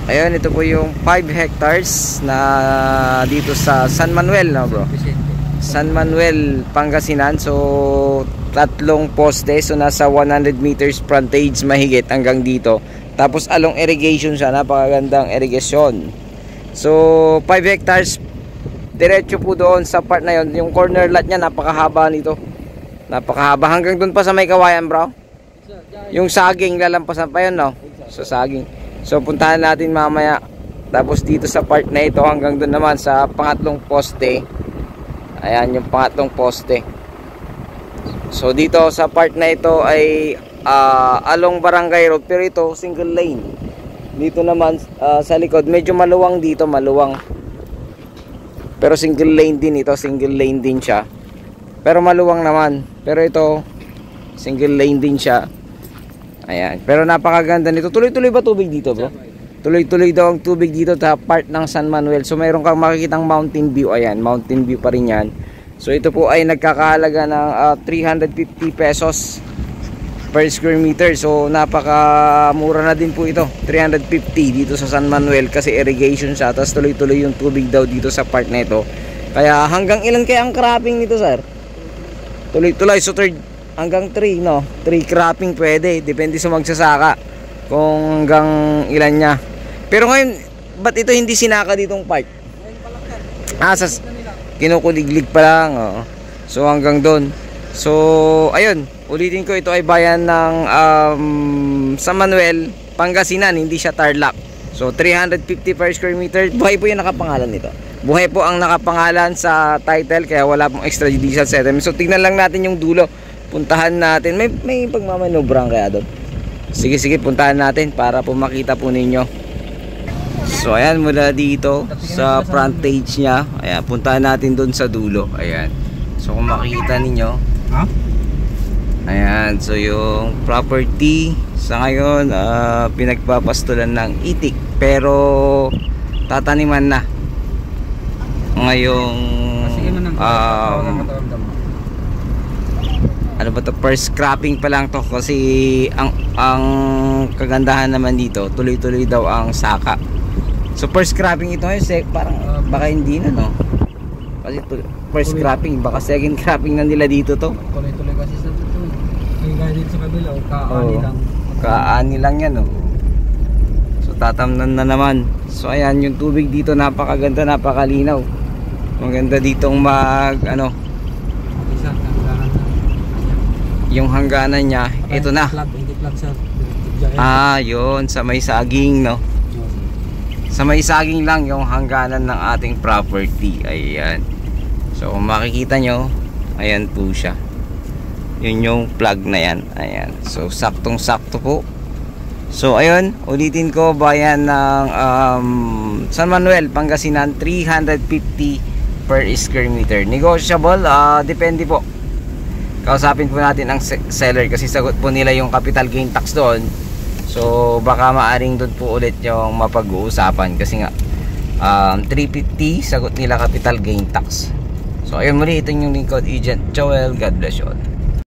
Ayun, ito po yung 5 hectares na dito sa San Manuel, no bro? San Manuel, Pangasinan. So, 3 poste. So, nasa 100 meters frontage mahigit hanggang dito. Tapos, along irrigation siya. Napakagandang irrigation. So, 5 hectares. Diretso po doon sa part na yon. Yung corner lot niya, napakahaba nito. Napakahaba. Hanggang doon pa sa may kawayan, bro. Yung saging, lalampasan pa yun, no? So, saging. So, puntahan natin mamaya. Tapos, dito sa part na ito, hanggang doon naman sa pangatlong poste. Ayan, yung pangatlong poste. So, dito sa part na ito ay along Barangay Road. Pero ito, single lane. Dito naman sa likod, medyo maluwang dito, maluwang. Pero single lane din ito, single lane din siya. Pero maluwang naman. Pero ito, single lane din siya. Ayan, pero napakaganda nito. Tuloy-tuloy ba tubig dito, bro? Tuloy-tuloy daw ang tubig dito sa part ng San Manuel. So mayroon kang makikitang mountain view. Ayan, mountain view pa rin yan. So ito po ay nagkakahalaga ng 350 pesos per square meter. So napakamura na din po ito, 350 dito sa San Manuel kasi irrigation siya. Tapos tuloy-tuloy yung tubig daw dito sa part na ito. Kaya hanggang ilan kaya ang cropping nito, sir? Tuloy-tuloy. So hanggang 3, no? 3 cropping pwede. Depende sa magsasaka kung hanggang ilan niya. Pero ngayon, ba't ito hindi sinaka ditong part? Kinukuliglig pa lang. Oh. So hanggang doon. So ayun, ulitin ko, ito ay bayan ng San Manuel, Pangasinan. Hindi siya Tarlac. So 350 per square meter. Buhay po yung nakapangalan nito. Buhay po ang nakapangalan sa title, kaya wala pong extrajudicial settlement. So tignan lang natin yung dulo. Puntahan natin. May pagmamanobrang kaya doon. Sige, puntahan natin para po makita po ninyo. So ayan, mula dito sa frontage niya, ayan, puntahan natin doon sa dulo. Ayan. So kung makikita ninyo, ayan, so yung property sa ngayon pinagpapastulan ng itik, pero tataniman na ngayong ano ba to, first cropping pa lang to kasi ang kagandahan naman dito, tuloy-tuloy daw ang saka. So first cropping ito ay parang baka hindi na, no? Kasi first cropping, baka second cropping na nila dito to. Tuloy-tuloy kasi sa ito. Ay gaya sa kabila, kaani lang. Kaani lang yan, no? So tatamnan na naman. So ayan, yung tubig dito napakaganda, napakalinaw. Maganda ditong yung hangganan niya, ito na. Yun, sa may saging, no? Sa may saging lang yung hangganan ng ating property. Ayan. So kung makikita nyo, ayan po siya. Yun yung plug na yan. Ayan. So saktong sakto po. So ayun, ulitin ko, bayan ng San Manuel, Pangasinan, 350 per square meter. Negotiable, depende po. Kausapin po natin ang seller kasi sagot po nila yung capital gain tax doon. So baka maaring doon po ulit yung mapag-uusapan kasi nga 350 sagot nila capital gain tax. So ayun, muli, ito yung lingkod agent Joel. God bless you all.